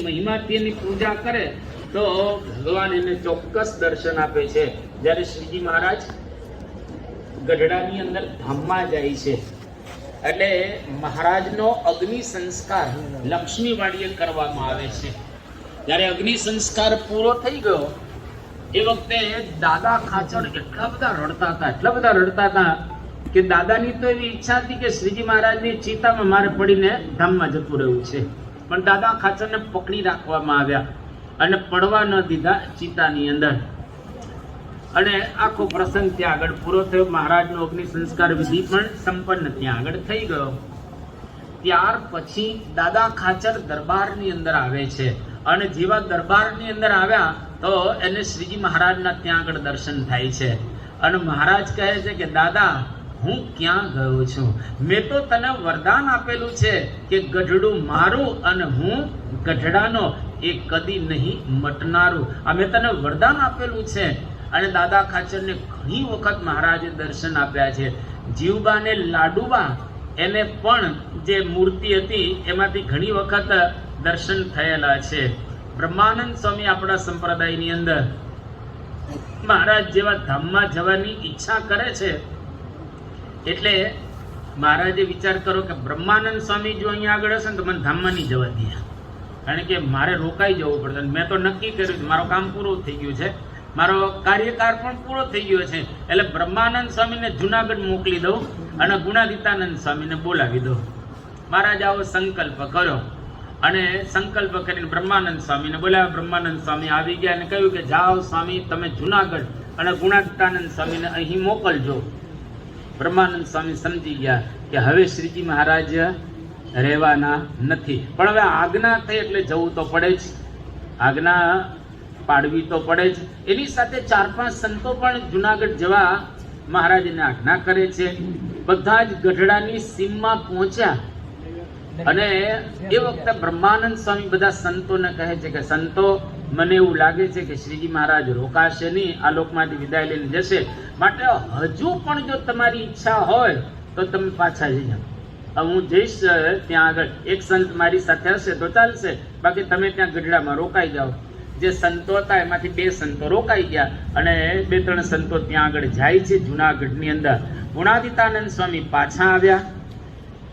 મહિમાથી પૂજા કરે તો ભગવાન એને ચોક્કસ દર્શન આપે છે. જ્યારે શ્રીજી મહારાજ ગઢડાની અંદર ધામમાં જાય છે એટલે મહારાજનો અગ્નિ સંસ્કાર લક્ષ્મીવાડીએ કરવામાં આવે છે. જ્યારે અગ્નિ સંસ્કાર પૂરો થઈ ગયો એ વખતે દાદા ખાચર એટલા બધા રડતા હતા કે દાદાની તો એવી ઈચ્છા હતી કે શ્રીજી મહારાજની ચિતામાં મારે પડીને ધામમાં જતું રહેવું છે, પણ દાદા ખાચરને પકડી રાખવામાં આવ્યા અને પડવા ન દીધા ચિતાની અંદર. અને આખો પ્રસંગ ત્યાં આગળ પૂરો થયો. મહારાજનો અગ્નિ સંસ્કાર વિધિ પણ સંપન્ન ત્યાં આગળ થઈ ગયો. ત્યાર પછી દાદા ખાચર દરબારની અંદર આવે છે અને જેવા દરબારની અંદર આવ્યા તો એને શ્રીજી મહારાજના ત્યાં આગળ દર્શન થાય છે અને મહારાજ કહે છે કે દાદા, હું ક્યાં ગયો છું? મેં તો તને વરદાન આપેલું છે કે ગઢડું મારું અને હું ગઢડાનો એ કદી નહીં મટનારું. આ મેં તને વરદાન આપેલું છે. અને દાદા ખાચરને ઘણી વખત મહારાજે દર્શન આપ્યા છે. જીવબા ને લાડુબા એને પણ જે મૂર્તિ હતી એમાંથી ઘણી વખત દર્શન થયેલા છે. બ્રહ્માનંદ સ્વામી આપણા સંપ્રદાયની અંદર મહારાજ જેવા ધામમાં જવાની ઈચ્છા કરે છે એટલે મહારાજે વિચાર કરો કે બ્રહ્માનંદ સ્વામી જો અહીંયા આગળ હશે ને તો મને ધામમાં નહીં જવા દે, કારણ કે મારે રોકાઈ જવું પડશે. મેં તો નક્કી કર્યું, મારું કામ પૂરું થઈ ગયું છે, મારો કાર્યકાળ પણ પૂરો થઈ ગયો છે, એટલે બ્રહ્માનંદ સ્વામીને જુનાગઢ મોકલી દઉં અને ગુણાદિતાનંદ સ્વામીને બોલાવી દઉં. મહારાજ આવો સંકલ્પ કર્યો અને સંકલ્પ કરીને બ્રહ્માનંદ સ્વામીને બોલાવ્યા. બ્રહ્માનંદ સ્વામી આવી ગયા અને કહ્યું કે જાઓ સ્વામી, તમે જુનાગઢ અને ગુણાદિતાનંદ સ્વામીને અહીં મોકલજો. બ્રહ્માનંદ સ્વામી સમજી ગયા કે હવે શ્રીજી મહારાજ રહેવાના નથી, પણ હવે આજ્ઞા થઈ એટલે જવું તો પડે જ, આજ્ઞા પાડવી તો પડે જ. એની સાથે 4-5 સંતો પણ જુનાગઢ જવા મહારાજને આજ્ઞા કરે છે. બધા જ ગઢડાની સીમમાં પહોંચ્યા અને એ વખતે બ્રહ્માનંદ સ્વામી બધા સંતોને કહે છે કે સંતો, મને એવું લાગે છે કે શ્રીજી મહારાજ રોકાશે નહીં, આ લોકમાંથી વિદાય લઈને જશે, માટે હજુ પણ જો તમારી ઈચ્છા હોય તો તમે પાછા જઈ જાઓ. હું જઈશ ત્યાં આગળ, એક સંત મારી સાથે હશે તો ચાલશે, બાકી તમે ત્યાં ગઢડામાં રોકાઈ જાઓ. જે સંતો હતા એમાંથી 2 સંતો રોકાઈ ગયા અને 2-3 સંતો ત્યાં આગળ જાય છે જુનાગઢની અંદર. ગુણાદિતાનંદ સ્વામી પાછા આવ્યા,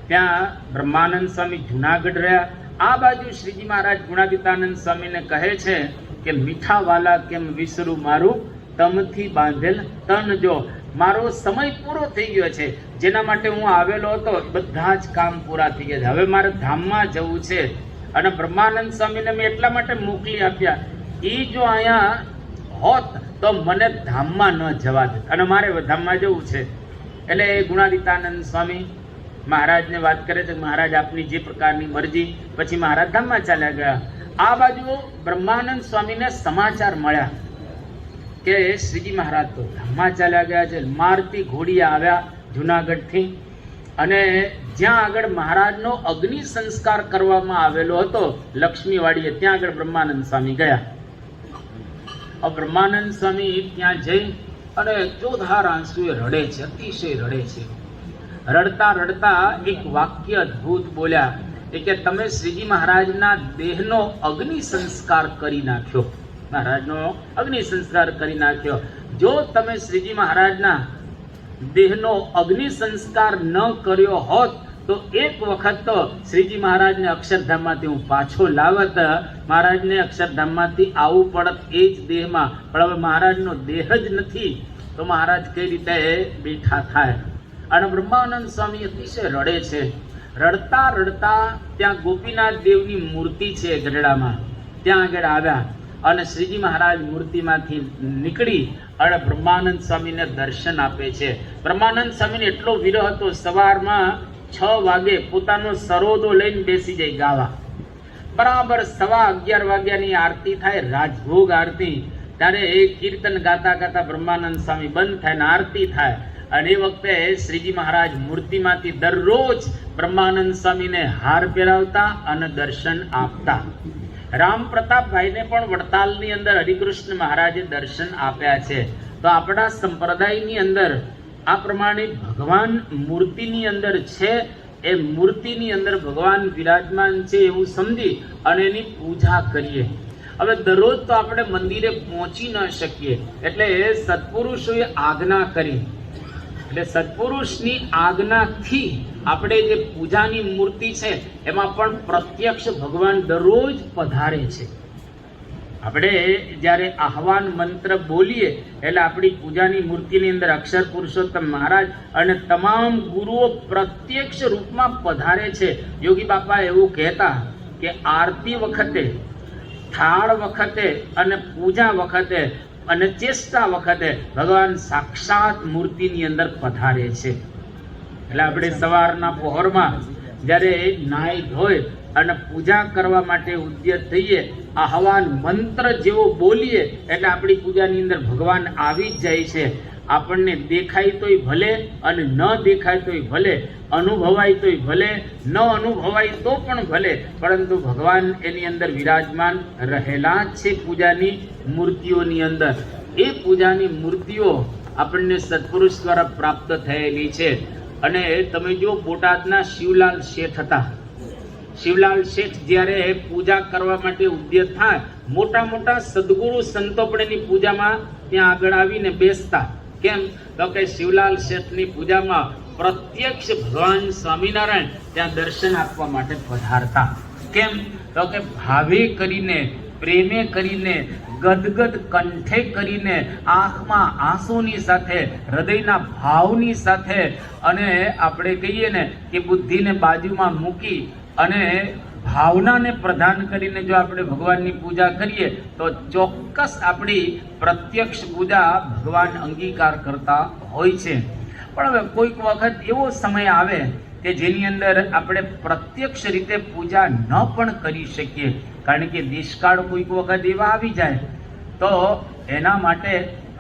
ત્યાં બ્રહ્માનંદ સ્વામી જુનાગઢ રહ્યા. આ બાજુ શ્રીજી મહારાજ ગુણાદિતાનંદ સ્વામીને કહે છે કે મીઠા વાલા કેમ વિસરું મારું તમથી બાંધેલ તન, જો મારો સમય પૂરો થઈ ગયો છે, જેના માટે હું આવેલો હતો બધા જ કામ પૂરા થઈ ગયા છે, હવે મારે ધામમાં જવું છે. અને બ્રહ્માનંદ સ્વામીને મેં એટલા માટે મોકલી આપ્યા, એ જો અહીંયા હોત તો મને ધામમાં ન જવા દે અને મારે ધામમાં જવું છે. એટલે ગુણાદિતાનંદ સ્વામી મહારાજને વાત કરે છે, મહારાજ આપની જે પ્રકારની મરજી. પછી મહારાજ ધામમાં ચાલ્યા ગયા. આ બાજુ બ્રહ્માનંદ સ્વામીને સમાચાર મળ્યા કે શ્રીજી મહારાજ તો ધામમાં ચાલ્યા ગયા છે. મારતી ઘોડિયા આવ્યા જુનાગઢથી અને જ્યાં આગળ મહારાજનો અગ્નિ સંસ્કાર કરવામાં આવેલો હતો લક્ષ્મીવાડીએ, ત્યાં આગળ બ્રહ્માનંદ સ્વામી ગયા. બ્રહ્માનંદ સ્વામી ત્યાં જઈ અને ચોધાર આંસુએ રડે છે, અતિશય રડે છે. રડતા રડતા એક વાક્ય અદ્ભુત બોલ્યા કે તમે શ્રીજી મહારાજના દેહનો અગ્નિ સંસ્કાર કરી નાખ્યો, મહારાજનો અગ્નિ સંસ્કાર કરી નાખ્યો. જો તમે શ્રીજી મહારાજના દેહનો અગ્નિ સંસ્કાર ન કર્યો હોત તો એક વખત તો શ્રીજી મહારાજને અક્ષરધામમાંથી હું પાછો લાવત, મહારાજને અક્ષરધામમાંથી આવવું પડત એ જ દેહમાં, પણ હવે મહારાજનો દેહ જ નથી તો મહારાજ કઈ રીતે બેઠા થાય. અને બ્રહ્માનંદ સ્વામી અતિશય રડે છે. રડતા રડતા ત્યાં ગોપીનાથ દેવની મૂર્તિ છે ગઢડામાં, ત્યાં આગળ આવ્યા અને શ્રીજી મહારાજ મૂર્તિમાંથી નીકળી અને બ્રહ્માનંદ સ્વામીને દર્શન આપે છે. બ્રહ્માનંદ સ્વામીને એટલો વિરહ હતો, સવારમાં 6 વાગે પોતાનો સરોદો લઈને બેસી જાય ગાવા. બરાબર 11:15 વાગ્યાની આરતી થાય, રાજભોગ આરતી, ત્યારે એ કીર્તન ગાતા ગાતા બ્રહ્માનંદ સ્વામી બંધ થાય ને આરતી થાય. અને એ વખતે શ્રીજી મહારાજ મૂર્તિમાંથી દરરોજ બ્રહ્માનંદ સ્વામીને હાર પહેરાવતા અને દર્શન આપતા. રામ પ્રતાપભાઈને પણ વડતાલની અંદર હરિકૃષ્ણ મહારાજે દર્શન આપ્યા છે. તો આપણા સંપ્રદાયની અંદર આ પ્રમાણે ભગવાન મૂર્તિની અંદર છે, એ મૂર્તિની અંદર ભગવાન વિરાજમાન છે એવું સમજી અને એની પૂજા કરીએ. હવે દરરોજ તો આપણે મંદિરે પહોંચી ન શકીએ, એટલે સત્પુરુષોએ આજ્ઞા કરી, એટલે સત્પુરુષની આજ્ઞાથી આપણે જે પૂજાની મૂર્તિ છે એમાં પણ પ્રત્યક્ષ ભગવાન દરરોજ પધારે છે. આપણે જ્યારે આહવાન મંત્ર બોલીએ એટલે આપણી પૂજાની મૂર્તિની અંદર અક્ષર પુરુષોત્તમ મહારાજ અને તમામ ગુરુઓ પ્રત્યક્ષ રૂપમાં પધારે છે. યોગી બાપા એવું કહેતા કે આરતી વખતે, થાળ વખતે અને પૂજા વખતે અને ચેષ્ટા વખતે ભગવાન સાક્ષાત મૂર્તિની અંદર પધારે છે. એટલે આપણે સવારના પહોરમાં જ્યારે નાહી ધોઈ અને પૂજા કરવા માટે ઉદ્યત થઈએ, આહવાન મંત્ર જેવો બોલીએ એટલે આપણી પૂજાની અંદર ભગવાન આવી જ જાય છે. આપણને દેખાય તોય ભલે અને ન દેખાય તોય ભલે, અનુભવાય તોય ભલે, ન અનુભવાય તો પણ ભલે, પરંતુ ભગવાન એની અંદર વિરાજમાન રહેલા જ છે પૂજાની મૂર્તિઓની અંદર. એ પૂજાની મૂર્તિઓ આપણને સત્પુરુષ દ્વારા પ્રાપ્ત થયેલી છે. અને તમે જો બોટાદના શિવલાલ શેઠ હતા, શિવલાલ શેઠ જ્યારે પૂજા કરવા માટે ઉદ્યત થાય, મોટા મોટા સદગુરુ સંતો પણ એની પૂજામાં ત્યાં આગળ આવીને બેસતા. કેમ તો કે શિવલાલ શેઠની પૂજામાં પ્રત્યક્ષ ભગવાન સ્વામિનારાયણ ત્યાં દર્શન આપવા માટે પધારતા. કેમ તો કે ભાવે કરીને, પ્રેમે કરીને, ગદગદ કંઠે કરીને, આંખમાં આંસુની સાથે, હૃદયના ભાવની સાથે, અને આપણે કહીએ ને કે બુદ્ધિને બાજુમાં મૂકી અને ભાવનાને પ્રદાન કરીને જો આપણે ભગવાનની પૂજા કરીએ તો ચોક્કસ આપણી પ્રત્યક્ષ પૂજા ભગવાન અંગીકાર કરતા હોય છે. પણ હવે કોઈક વખત એવો સમય આવે કે જેની અંદર આપણે પ્રત્યક્ષ રીતે પૂજા ન પણ કરી શકીએ, કારણ કે દેશકાળ કોઈક વખત એવા આવી જાય, તો એના માટે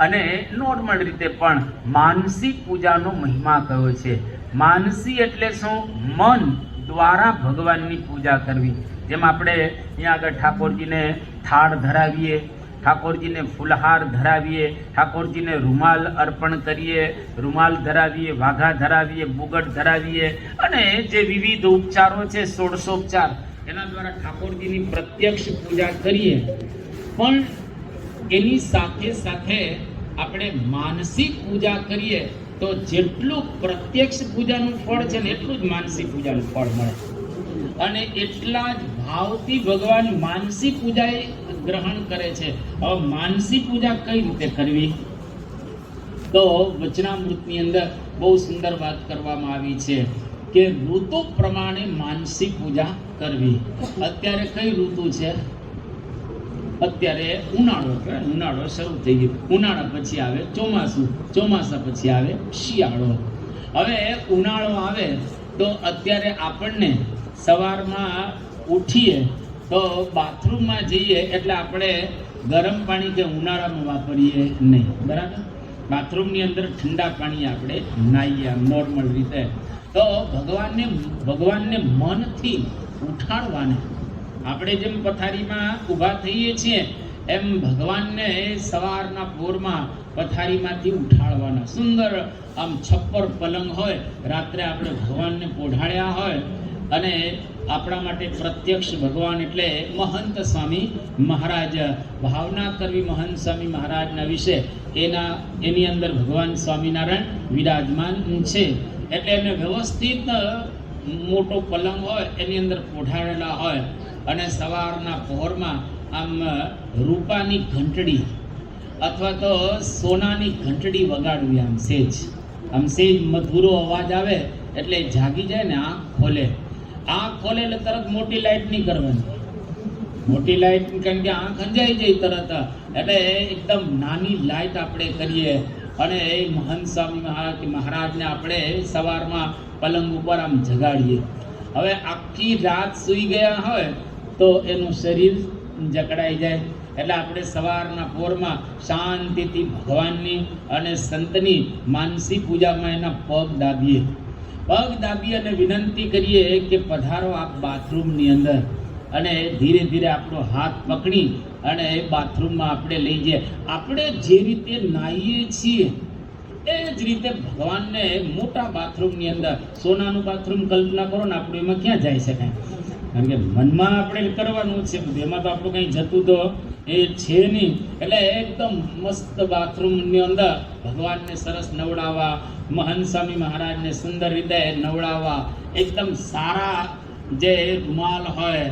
અને નોર્મલ રીતે પણ માનસી પૂજાનો મહિમા કયો છે. માનસી એટલે શું? મન દ્વારા ભગવાનની પૂજા કરવી. જેમ આપણે અહીંયા આગળ ઠાકોરજીને થાળ ધરાવીએ, ઠાકોરજીને ફૂલહાર ધરાવીએ, ઠાકોરજીને રૂમાલ અર્પણ કરીએ, રૂમાલ ધરાવીએ, વાઘા ધરાવીએ, બુગટ ધરાવીએ, અને જે વિવિધ ઉપચારો છે 16 એના દ્વારા ઠાકોરજીની પ્રત્યક્ષ પૂજા કરીએ. પણ એની સાથે સાથે આપણે માનસિક પૂજા કરીએ તો જેટલું પ્રત્યક્ષ પૂજાનું ફળ છે ને એટલું જ માનસિક પૂજાનું ફળ મળે. અને એટલા જ ભાવથી ભગવાન માનસિક પૂજા ગ્રહણ કરે છે. હવે માનસિક પૂજા કઈ રીતે કરવી? તો વચનામૃતની અંદર બહુ સુંદર વાત કરવામાં આવી છે કે ઋતુ પ્રમાણે માનસિક પૂજા કરવી. અત્યારે કઈ ઋતુ છે? અત્યારે ઉનાળો શરૂ થઈ ગયો. ઉનાળા પછી આવે ચોમાસું, ચોમાસા પછી આવે શિયાળો. હવે ઉનાળો આવે તો અત્યારે આપણને સવારમાં ઉઠીએ તો બાથરૂમમાં જઈએ એટલે આપણે ગરમ પાણી કે ઉનાળામાં વાપરીએ નહીં, બરાબર? બાથરૂમની અંદર ઠંડા પાણી આપણે નાહીએ નોર્મલ રીતે. તો ભગવાનને મનથી ઉઠાડવાને, આપણે જેમ પથારીમાં ઊભા થઈએ છીએ એમ ભગવાનને સવારના પોરમાં પથારીમાંથી ઉઠાડવાના. સુંદર આમ છપ્પર પલંગ હોય, રાત્રે આપણે ભગવાનને પોઢાડ્યા હોય, અને આપણા માટે પ્રત્યક્ષ ભગવાન એટલે મહંત સ્વામી મહારાજ. ભાવના કરવી મહંત સ્વામી મહારાજના વિશે, એની અંદર ભગવાન સ્વામિનારાયણ વિરાજમાન છે. એટલે એને વ્યવસ્થિત મોટો પલંગ હોય એની અંદર પોઢાડેલા હોય અને સવારના પહોરમાં આમ રૂપાની ઘંટડી અથવા તો સોનાની ઘંટડી વગાડવી, આમ સેજ મધુરો અવાજ આવે એટલે જાગી જાય ને આંખ ખોલે એટલે તરત મોટી લાઈટ નહીં કરવાની, મોટી લાઈટ કારણ કે આંખ અંજાઈ જાય તરત, એટલે એકદમ નાની લાઈટ આપણે કરીએ અને એ મહંત સ્વામી મહારાજને આપણે સવારમાં પલંગ ઉપર આમ જગાડીએ. હવે આખી રાત સૂઈ ગયા હોય તો એનું શરીર જકડાઈ જાય, એટલે આપણે સવારના પોરમાં શાંતિથી ભગવાનની અને સંતની માનસી પૂજામાં એના પગ દાબીએ અને વિનંતી કરીએ કે પધારો આપ બાથરૂમની અંદર, અને ધીરે ધીરે આપણો હાથ પકડી અને બાથરૂમમાં આપણે લઈ જઈએ. આપણે જે રીતે નાહીએ છીએ એ જ રીતે ભગવાનને મોટા બાથરૂમની અંદર, સોનાનું બાથરૂમ કલ્પના કરો ને, આપણું એમાં ક્યાં જાય શકાય, કારણ કે મનમાં આપણે કરવાનું છે, એમાં તો આપણું કંઈ જતું તો એ છે નહીં. એટલે એકદમ મસ્ત બાથરૂમની અંદર ભગવાનને સરસ નવડાવવા, મહંત સ્વામી મહારાજને સુંદર રીતે નવડાવવા, એકદમ સારા જે રૂમાલ હોય,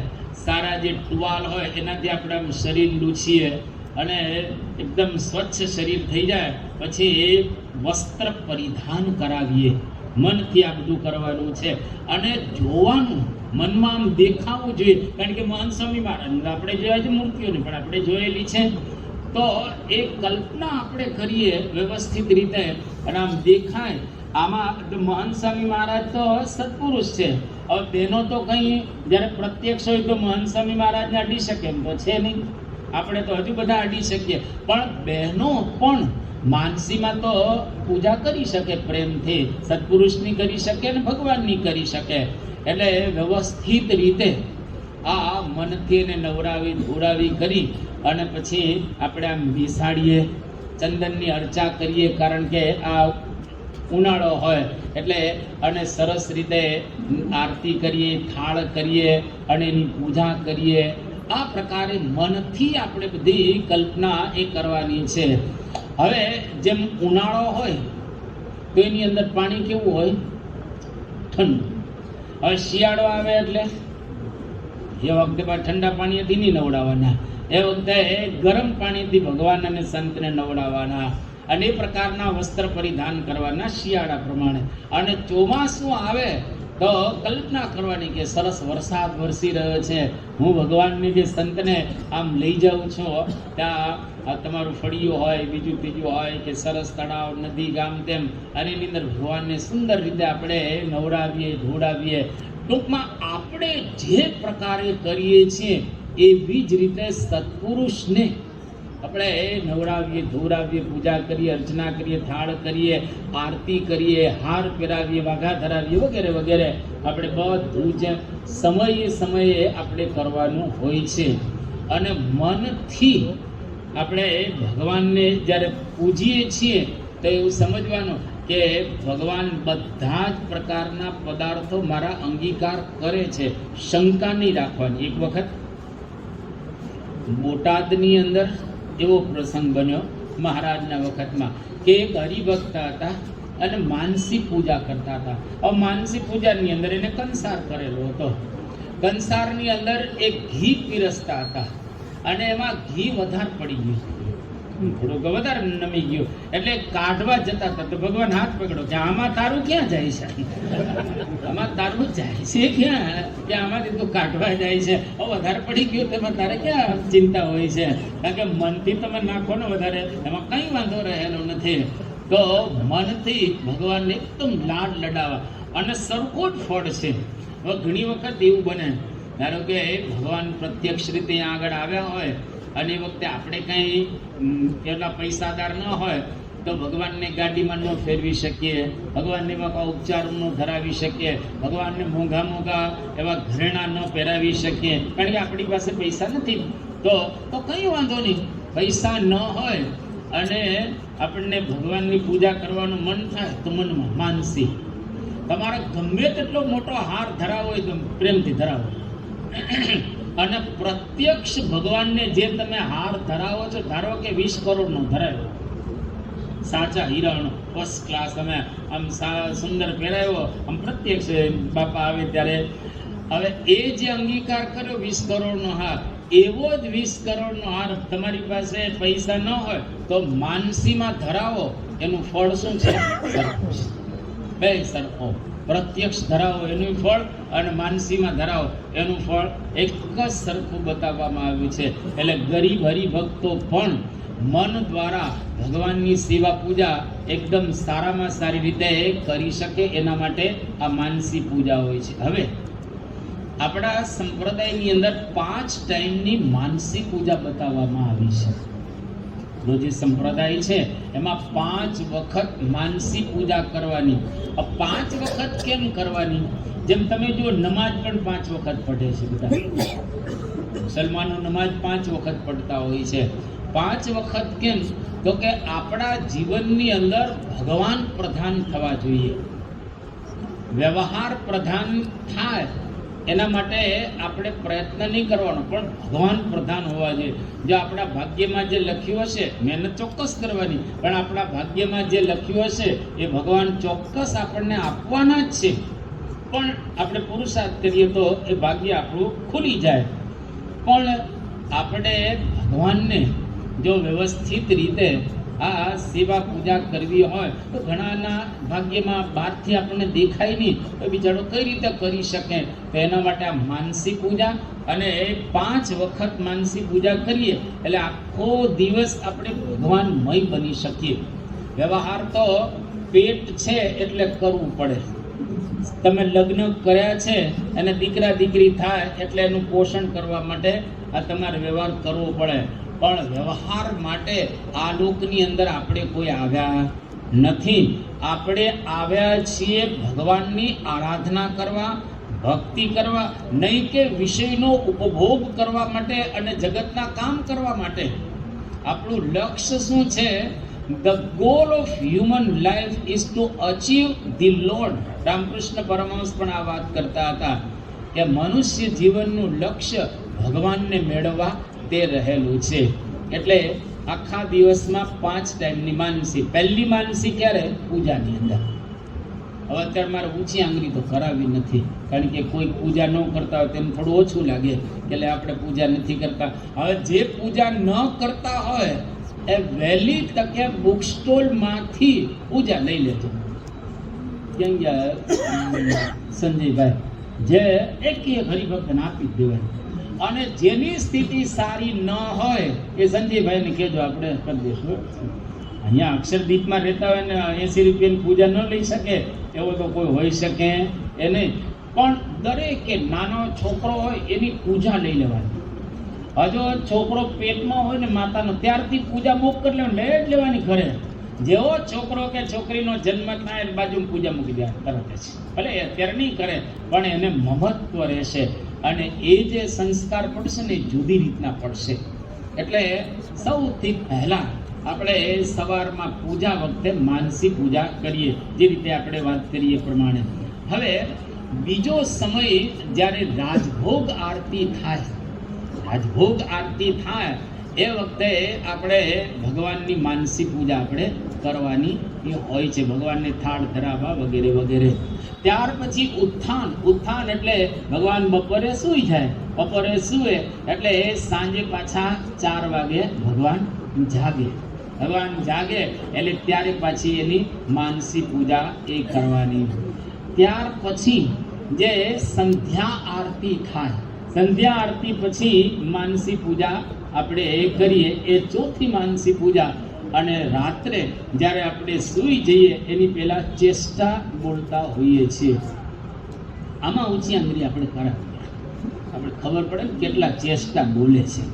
સારા જે ટુવાલ હોય એનાથી આપણે આમ શરીર લૂછીએ અને એકદમ સ્વચ્છ શરીર થઈ જાય પછી વસ્ત્ર પરિધાન કરાવીએ. મનથી આ બધું કરવાનું છે અને જોવાનું, મનમાં આમ દેખાવું જોઈએ, કારણ કે મહંત સ્વામી મહારાજ આપણે જોયા છે મૂર્તિઓને, પણ આપણે જોયેલી છે તો એ કલ્પના આપણે કરીએ વ્યવસ્થિત રીતે અને આમ દેખાય. આમાં મહંત સ્વામી મહારાજ તો સત્પુરુષ છે. હવે બહેનો તો કંઈ જ્યારે પ્રત્યક્ષ હોય તો મહંત સ્વામી મહારાજને અડી શકે એમ તો છે નહીં, આપણે તો હજુ બધા અડી શકીએ, પણ બહેનો પણ માનસીમાં તો પૂજા કરી શકે પ્રેમથી, સત્પુરુષની કરી શકે અને ભગવાનની કરી શકે. એટલે વ્યવસ્થિત રીતે આ મનથી એને નવરાવી ધોરાવી કરી અને પછી આપણે આમ બેસાડીએ, ચંદનની અર્ચા કરીએ, કારણ કે આ ઉનાળો હોય એટલે, અને સરસ રીતે આરતી કરીએ, થાળ કરીએ અને એની પૂજા કરીએ. આ પ્રકારે મનથી આપણે બધી કલ્પના એ કરવાની છે. હવે જેમ ઉનાળો હોય તો એની અંદર પાણી કેવું હોય? ઠંડુ. હવે શિયાળો આવે એટલે એ વખતે ઠંડા પાણીથી નહીં નવડાવવાના, એ વખતે ગરમ પાણીથી ભગવાન અને સંતને નવડાવવાના અને એ પ્રકારના વસ્ત્ર પરિધાન કરવાના શિયાળા પ્રમાણે. અને ચોમાસું આવે તો કલ્પના કરવાની કે સરસ વરસાદ વરસી રહ્યો છે, હું ભગવાનની જે સંતને આમ લઈ જાઉં છું, ત્યાં તમારું ફળિયું હોય, બીજું ત્રીજું હોય કે સરસ તળાવ, નદી, ગામ તેમ, અને એની અંદર ભગવાનને સુંદર રીતે આપણે નવડાવીએ, ધોડાવીએ. ટૂંકમાં આપણે જે પ્રકારે કરીએ છીએ એવી જ રીતે સત્પુરુષને આપણે નવડાવીએ, ધોરાવીએ, પૂજા કરીએ, અર્ચના કરીએ, થાળ કરીએ, આરતી કરીએ, હાર પહેરાવીએ, વાઘા ધરાવીએ વગેરે વગેરે. આપણે બધું જ સમયે આપણે કરવાનું હોય છે. અને મનથી આપણે ભગવાનને જ્યારે પૂજીએ છીએ તો એવું સમજવાનું કે ભગવાન બધા જ પ્રકારના પદાર્થો મારા અંગીકાર કરે છે, શંકા નહીં રાખવાની. એક વખત બોટાદની અંદર એવો પ્રસંગ બન્યો મહારાજના વખતમાં કે એક હરિભક્ત હતા અને માનસી પૂજા કરતા હતા. હવે માનસી પૂજાની અંદર એને કંસાર કરેલો હતો. કંસારની અંદર એક ઘી પીરસતા હતા અને એમાં ઘી વધારે પડી ગયું, થોડુંક વધારે નમી ગયું, એટલે કાઢવા જતા હતા તો ભગવાન હાથ પકડો કે આમાં તારું ક્યાં જાય છે, આમાં તારું જાય છે ક્યાં, કે આમાંથી તો કાઢવા જાય છે. હવે વધારે પડી ગયું તેમાં તારે ક્યાં ચિંતા હોય છે, કારણ કે મનથી તમે નાખો ને વધારે, એમાં કંઈ વાંધો રહેલો નથી. તો મનથી ભગવાનને એકદમ લાડ લડાવવા અને સરખો જ ફળ છે. હવે ઘણી વખત એવું બને, ધારો કે ભગવાન પ્રત્યક્ષ રીતે આગળ આવ્યા હોય અને એ વખતે આપણે કંઈ એટલા પૈસાદાર ન હોય તો ભગવાનને ગાડીમાં ન ફેરવી શકીએ, ભગવાનને એવા ઉપચાર ન ધરાવી શકીએ, ભગવાનને મોંઘા મોંઘા એવા ઘરેણાં ન પહેરાવી શકીએ, કારણ કે આપણી પાસે પૈસા નથી. તો કંઈ વાંધો નહીં, પૈસા ન હોય અને આપણને ભગવાનની પૂજા કરવાનું મન થાય તો મનમાં માનસી તમારે ગમે તેટલો મોટો હાર ધરાવો હોય તો પ્રેમથી ધરાવો. અને પ્રત્યક્ષ ભગવાનને જે તમે હાર ધરાવો છો, ધારો કે 20 કરોડનો ધરાવ્યો, સાચા હિરણ ફર્સ્ટ ક્લાસ અમે આમ સુંદર પહેરાયો, આમ પ્રત્યક્ષ બાપા આવે ત્યારે. હવે એ જે અંગીકાર કર્યો 20 કરોડનો હાર, એવો જ 20 કરોડનો હાર તમારી પાસે પૈસા ન હોય તો માનસીમાં ધરાવો, એનું ફળ શું છે? સરખું છે. બે સરખો. પ્રત્યક્ષ ધરાવો એનું ફળ અને માનસીમાં ધરાવો એનું ફળ એક જ સરખું બતાવવામાં આવ્યું છે. એટલે ગરીબ હરિભક્તો પણ મન દ્વારા ભગવાનની સેવા પૂજા એકદમ સારામાં સારી રીતે કરી શકે એના માટે આ માનસી પૂજા હોય છે. હવે આપણા સંપ્રદાયની અંદર 5 ટાઈમની માનસી પૂજા બતાવવામાં આવી છે. આપણો જે સંપ્રદાય છે એમાં 5 વખત માનસી પૂજા કરવાની. આ 5 વખત કેમ કરવાની? જેમ તમે જો નમાજ પણ 5 વખત પઢે છે બધા મુસલમાનો, નમાજ 5 વખત પઢતા હોય છે. 5 વખત કેમ? તો કે આપણા જીવનની અંદર ભગવાન પ્રધાન થવા જોઈએ, વ્યવહાર પ્રધાન થાય એના માટે આપણે પ્રયત્ન નહીં કરવાનો, પણ ભગવાન પ્રધાન હોવા જોઈએ. જો આપણા ભાગ્યમાં જે લખ્યું હશે, મહેનત ચોક્કસ કરવાની, પણ આપણા ભાગ્યમાં જે લખ્યું હશે એ ભગવાન ચોક્કસ આપણને આપવાના જ છે. પણ આપણે પુરુષાર્થ કરીએ તો એ ભાગ્ય આપણું ખુલી જાય. પણ આપણે ભગવાનને જો વ્યવસ્થિત રીતે આ સેવા પૂજા કરવી હોય તો ઘણાના ભાગ્યમાં બહારથી આપણને દેખાય નહીં, તો બિચારો કઈ રીતે કરી શકે? તો એના માટે આ માનસી પૂજા, અને 5 વખત માનસી પૂજા કરીએ એટલે આખો દિવસ આપણે ભગવાનમય બની શકીએ. વ્યવહાર તો પેટ છે એટલે કરવું પડે. તમે લગ્ન કર્યા છે અને દીકરા દીકરી થાય એટલે એનું પોષણ કરવા માટે આ તમારે વ્યવહાર કરવો પડે. પણ વ્યવહાર માટે આ લોકની અંદર આપણે કોઈ આવ્યા નથી. આપણે આવ્યા છીએ ભગવાનની આરાધના કરવા, ભક્તિ કરવા, નહીં કે વિષયનો ઉપભોગ કરવા માટે અને જગતના કામ કરવા માટે. આપણું લક્ષ્ય શું છે? The goal of human life is to achieve the Lord. Ramakrishna Paramahamsa પણ આ વાત કરતા હતા કે મનુષ્ય જીવનનું લક્ષ્ય ભગવાનને મેળવવા તે રહેલું છે. એટલે આખા દિવસમાં 5 ટાઈમની માનસી. પહેલી માનસી ક્યારે? પૂજાની અંદર. હવે અત્યારે મારે ઊંચી આંગળી તો કરાવી નથી, કારણ કે કોઈ પૂજા ન કરતા હોય તેમ થોડું ઓછું લાગે કે આપણે પૂજા નથી કરતા. હવે જે પૂજા ન કરતા હોય એ વહેલી તકે બુક સ્ટોલમાંથી પૂજા લઈ લેજો. કેમ ગયા સંજયભાઈ? જે એક હરિભક્તને આપી જ દેવાય. અને જેની સ્થિતિ સારી ન હોય એ સંજયભાઈને કહેજો, આપણે કરી દઈશું. અહીંયા અક્ષરદીપમાં રહેતા હોય ને 80 રૂપિયાની પૂજા ન લઈ શકે એવો તો કોઈ હોઈ શકે એ નહીં. પણ દરેકે નાનો છોકરો હોય એની પૂજા લઈ લેવાની. હજુ છોકરો પેટમાં હોય ને માતાનો, ત્યારથી પૂજા બુક કરી લેવાની, લઈ જ લેવાની ઘરે. જેવો છોકરો કે છોકરીનો જન્મ થાય એ બાજુ પૂજા મૂકી દે તરત જ. ભલે અત્યારે નહીં કરે પણ એને મહત્વ રહેશે, અને એ જે સંસ્કાર પડશે ને એ જુદી રીતના પડશે. એટલે સૌથી પહેલા આપણે સવારમાં પૂજા વખતે માનસી પૂજા કરીએ, જે રીતે આપણે વાત કરીએ પ્રમાણે. હવે બીજો સમય જ્યારે રાજભોગ આરતી થાય, રાજભોગ આરતી થાય એ વખતે આપણે ભગવાનની માનસી પૂજા આપણે કરવાની એ હોય છે, ભગવાનને થાળ ધરાવવા વગેરે વગેરે. ત્યાર પછી ઉત્થાન. ઉત્થાન એટલે ભગવાન બપોરે સૂઈ જાય, બપોરે સૂએ એટલે સાંજે પાછા 4 વાગે ભગવાન જાગે. ભગવાન જાગે એટલે ત્યારે પાછી એની માનસી પૂજા એ કરવાની. ત્યાર પછી જે સંધ્યા આરતી થાય, સંધ્યા આરતી પછી માનસી પૂજા આપણે એ કરીએ, એ ચોથી માનસી પૂજા. અને રાત્રે જ્યારે આપણે સૂઈ જઈએ એની પહેલા ચેષ્ટા બોલતા હોઈએ છીએ. આમાં ઊંચી આંગળી આપણે કરાવીએ, આપણે ખબર પડે ને કેટલા ચેષ્ટા બોલે છે.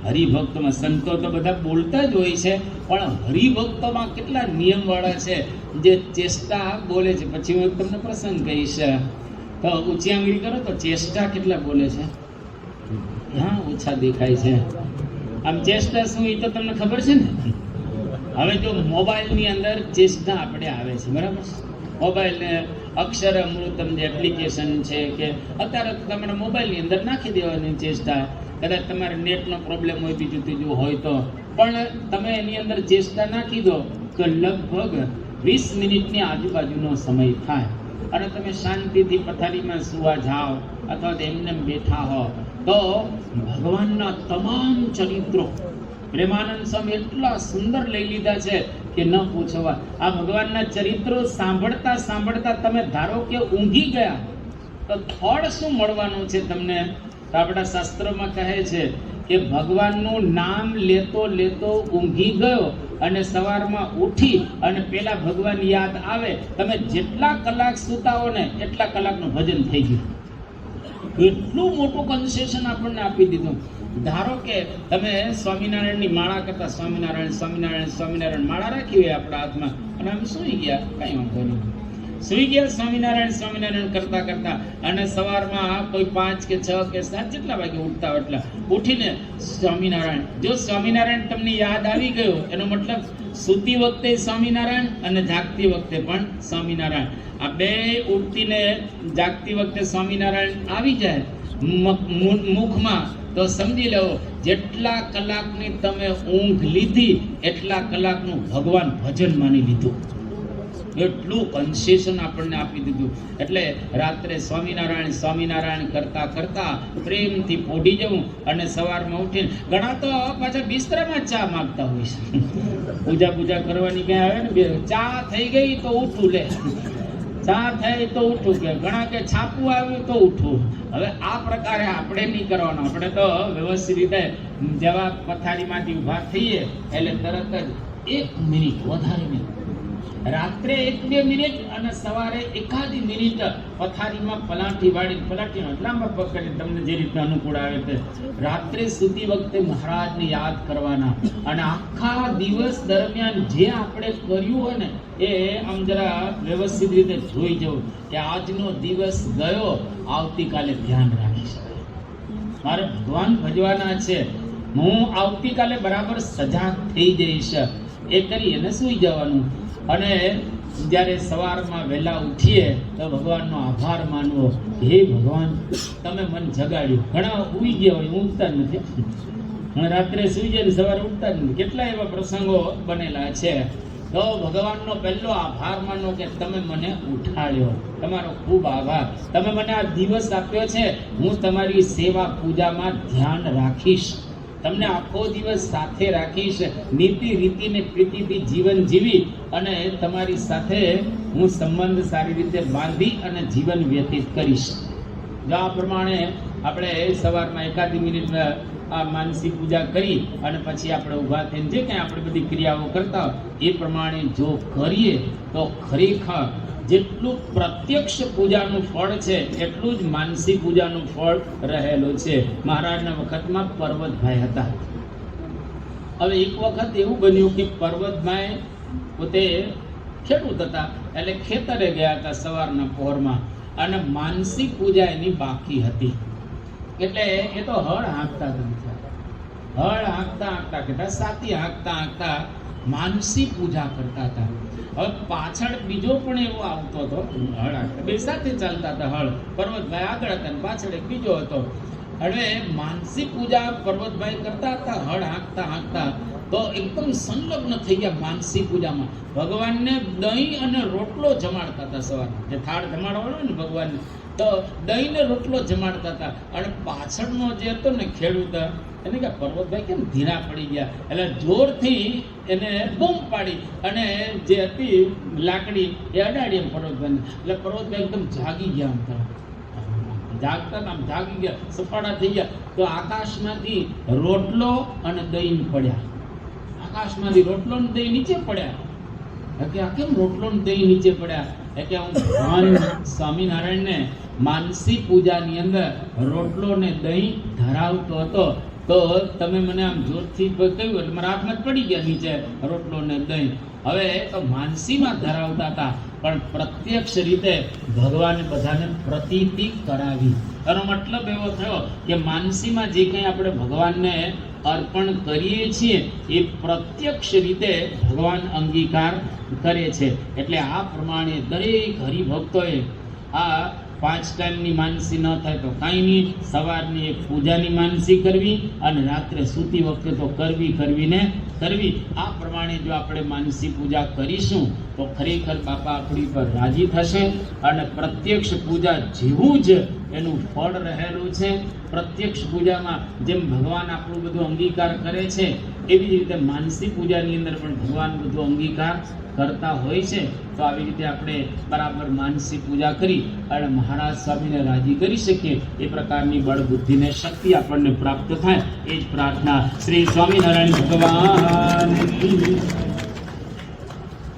હરિભક્તોમાં સંતો તો બધા બોલતા જ હોય છે, પણ હરિભક્તોમાં કેટલા નિયમવાળા છે જે ચેષ્ટા બોલે છે. પછી હું તમને પ્રસંગ કહીશ. તો ઊંચી આંગળી કરો તો ચેષ્ટા કેટલા બોલે છે? હા, ઓછા દેખાય છે. આમ ચેષ્ટા શું એ તો તમને ખબર છે ને. હવે જો મોબાઈલની અંદર ચેષ્ટા આપણે આવે છે, બરાબર? મોબાઈલને અક્ષર અમૃતમ જે એપ્લિકેશન છે કે અત્યારે તમારે મોબાઈલની અંદર નાખી દેવાની ચેષ્ટા. કદાચ તમારે નેટનો પ્રોબ્લેમ હોય, બીજું ત્રીજું હોય તો પણ તમે એની અંદર ચેષ્ટા નાખી દો કે લગભગ 20 મિનિટની આજુબાજુનો સમય થાય અને તમે શાંતિથી પથારીમાં સુવા જાઓ અથવા તો એમને બેઠા હો તો ભગવાનના તમામ ચરિત્રો પ્રેમાનંદ સ્વામી એટલા સુંદર લઈ લીધા છે કે ન પૂછવા. આ ભગવાનના ચરિત્રો સાંભળતા સાંભળતા તમે ધારો કે ઊંઘી ગયા તો ફળ શું મળવાનું છે તમને? તો આપણા શાસ્ત્રોમાં કહે છે કે ભગવાનનું નામ લેતો લેતો ઊંઘી ગયો અને સવારમાં ઉઠી અને પેલા ભગવાન યાદ આવે, તમે જેટલા કલાક સૂતા હો ને એટલા કલાકનું ભજન થઈ ગયું. એટલું મોટું કન્સેશન આપણને આપી દીધું. ધારો કે તમે સ્વામિનારાયણની માળા કરતા સ્વામિનારાયણ સ્વામિનારાયણ સ્વામિનારાયણ માળા રાખી હોય આપણા હાથમાં અને આમ સુઈ ગયા, કઈ વાંધો નહીં, સુઈ ગયા સ્વામિનારાયણ સ્વામિનારાયણ કરતા કરતા અને સવારમાં કોઈ 5 કે 6 કે 7 જેટલા વાગે ઉઠતા હોય એટલા ઉઠીને સ્વામિનારાયણ. જો સ્વામિનારાયણ તમને યાદ આવી ગયો એનો મતલબ સૂતી વખતે સ્વામિનારાયણ અને જાગતી વખતે પણ સ્વામિનારાયણ, આ બે ઉઠતી ને જાગતી વખતે સ્વામિનારાયણ આવી જાય મુખમાં તો સમજી લો જેટલા કલાકની તમે ઊંઘ લીધી એટલા કલાકનું ભગવાન ભજન માની લીધું. એટલું કન્સેશન આપણને આપી દીધું. એટલે રાત્રે સ્વામિનારાયણ સ્વામિનારાયણ કરતા કરતા પ્રેમથી પોઢી જવું અને સવારમાં ઉઠીને ઘણા તો પાછા બિસ્તરામાં ચા માંગતા હોય છે. પૂજા કરવાની ક્યાં આવે ને, ચા થઈ ગઈ તો ઉઠું લે, ચા થઈ તો ઉઠું, કે ઘણા કે છાપું આવ્યું તો ઉઠું. હવે આ પ્રકારે આપણે નહીં કરવાનું. આપણે તો વ્યવસ્થિત રીતે જેવા પથારીમાંથી ઊભા થઈએ એટલે તરત જ 1 મિનિટ, વધારે નહીં, રાત્રે 1-2 મિનિટ અને સવારે એકાદી મિનિટ પથારીમાં પલાઠી વાળી, પલાઠીનો લાંબા પકડી તમને જે રીતે અનુકૂળ આવે તે રાત્રે સૂતી વખતે મહારાજને યાદ કરવાના અને આખા દિવસ દરમિયાન જે આપણે કર્યું હોય ને એ આમ જરા વ્યવસ્થિત રીતે જોઈ જવું કે આજનો દિવસ ગયો, આવતીકાલે ધ્યાન રાખી શકાય. મારે ભગવાન ભજવાના છે, હું આવતીકાલે બરાબર સજાગ થઈ જઈશ એ કરી એને સૂઈ જવાનું. અને જ્યારે સવારમાં વહેલા ઉઠીએ તો ભગવાનનો આભાર માનવો, હે ભગવાન તમે મન જગાડ્યું. ઘણા ઉઈ ગયા હોય, ઊંઘતા નથી, રાત્રે સુઈ જાય સવારે ઉઠતા જ નથી. કેટલા એવા પ્રસંગો બનેલા છે. તો ભગવાનનો પહેલો આભાર માનો કે તમે મને ઉઠાડ્યો, તમારો ખૂબ આભાર, તમે મને આ દિવસ આપ્યો છે, હું તમારી સેવા પૂજામાં ધ્યાન રાખીશ, તમને આખો દિવસ સાથે રાખીશ, નીતિ રીતિને પ્રીતિથી જીવન જીવી અને તમારી સાથે હું સંબંધ સારી રીતે બાંધી અને જીવન વ્યતીત કરીશ. જો આ પ્રમાણે આપણે સવારમાં એકાદી મિનિટ આ માનસી પૂજા કરી અને પછી આપણે ઊભા થઈને જે કંઈ આપણે બધી ક્રિયાઓ કરતા એ પ્રમાણે જો કરીએ તો ખરેખર જેટલું પ્રત્યક્ષ પૂજાનું ફળ છે એટલું જ માનસી પૂજાનું ફળ રહેલું છે. મહારાજના વખતમાં પર્વતભાઈ હતા. હવે એક વખત એવું બન્યું કે પર્વતભાઈ પોતે ખેડૂત હતા, એટલે ખેતરે ગયા હતા સવારના પહોરમાં અને માનસી પૂજા એની બાકી હતી. એટલે એ તો હળ હાંકતા હતા, હળ હાંકતા હાંકતા કહેતા સાથી હાંકતા હાંકતા માનસી પૂજા કરતા હતા. હવે પાછળ બીજો પણ એવો આવતો હતો, હળ હાંકતા, બે સાથે ચાલતા હતા. હળ પર્વતભાઈ આગળ હતા અને પાછળ એક બીજો હતો. હવે માનસી પૂજા પર્વતભાઈ કરતા હતા હળ હાંકતા હાંકતા, તો એકદમ સંલગ્ન થઈ ગયા માનસી પૂજામાં. ભગવાનને દહીં અને રોટલો જમાડતા હતા સવારે, જે થાળ જમાડવાનો ને ભગવાનને, તો દહીં ને રોટલો જમાડતા હતા. અને પાછળનો જે હતો ને ખેડૂત એને કે પર્વતભાઈ કેમ ધીરા પડી ગયા, એટલે જોરથી એને બૂમ પાડી અને જે હતી લાકડી એ અડાડી એમ પર્વતભાઈને. એટલે પર્વતભાઈ એકદમ જાગી ગયા, આમ તરફ જાગતા આમ જાગી ગયા, સપાટા થઈ ગયા. તો આકાશમાંથી રોટલો અને દહીં પડ્યા, આકાશમાંથી રોટલો ને દહીં નીચે પડ્યા. કે આ કેમ રોટલો ને દહીં નીચે પડ્યા? કે હું ભગવાન સ્વામિનારાયણને માનસી પૂજાની અંદર રોટલો ને દહીં ધરાવતો હતો, તો તમે મને આમ જોરથી કહ્યું એટલે મારા હાથમાં પડી ગયા નીચે રોટલો ને દહીં. હવે તો માનસીમાં ધરાવતા હતા પણ પ્રત્યક્ષ રીતે ભગવાને બધાને પ્રતીતિ કરાવી. એનો મતલબ એવો થયો કે માનસીમાં જે કંઈ આપણે ભગવાનને અર્પણ કરીએ છીએ એ પ્રત્યક્ષ રીતે ભગવાન અંગીકાર કરે છે. એટલે આ પ્રમાણે દરેક હરિભક્તોએ આ 5 ટાઈમની માનસી ન થાય તો કાંઈ નહીં, સવારની એક પૂજાની માનસી કરવી અને રાત્રે સૂતી વખતે તો કરવીને કરવી. આ પ્રમાણે જો આપણે માનસી પૂજા કરીશું તો ખરેખર બાપા આપણી પર રાજી થશે અને પ્રત્યક્ષ પૂજા જેવું જ એનું ફળ રહેલું છે. પ્રત્યક્ષ પૂજામાં જેમ ભગવાન આપણું બધું અંગીકાર કરે છે એવી રીતે માનસી પૂજાની અંદર પણ ભગવાન બધું અંગીકાર કરતા હોય છે. તો આવી રીતે આપણે બરાબર માનસી પૂજા કરી અને મહારાજ સ્વામીને રાજી કરી શકીએ એ પ્રકારની બળ બુદ્ધિ ને શક્તિ આપણને પ્રાપ્ત થાય એ જ પ્રાર્થના શ્રી સ્વામિનારાયણ ભગવાન